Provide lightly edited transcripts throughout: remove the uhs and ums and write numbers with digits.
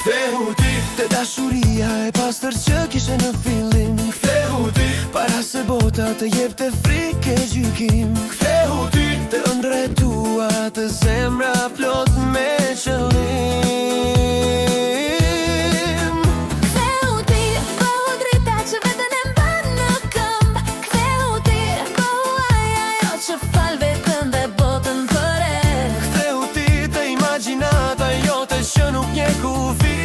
Kthehu ti te dashuria e pastër që kishe në fillim. Kthehu ti para se bota të jepte frikë e gjykim. Kthehu ti te ëndra e tua, të zemra plot me qëllim. Kthehu ti bëhu drita që veten e mban në këmbë. Kthehu ti bëhu ajo që fal vetën dhe botën për e. Kthehu ti te imagjinata jote që nuk nje kufi.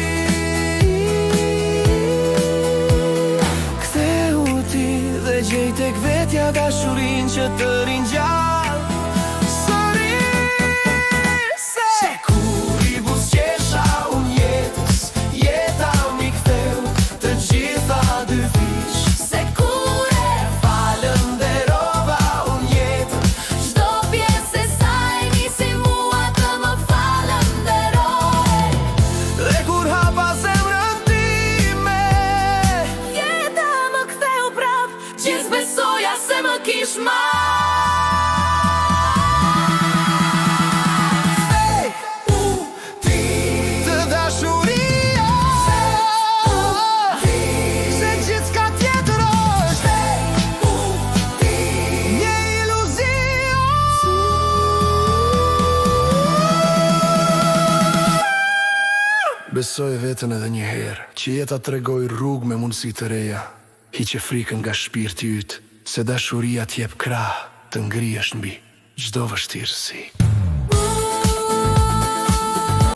Gjej tek vetja dashurin që të rinjall. Se kur i buzqesha unë jetës, jeta mi ktheu të gjitha dy fiq. Se kur e falenderova unë jetën, çdo pjesë e saj nisi mua të më falenderoj. dhe kur hapa zemrën time, Jeta më ktheu prap, gjithë besoja se më kish marr. të dashuria, se gjithçka tjetër është një iluzion. Besoj veten edhe një herë, që jeta tregoj rrugë me mundësi të reja. Hiqe frikën nga shpirti yt, se dashuria t'jep krah të ngrihesh mbi çdo vështirësi.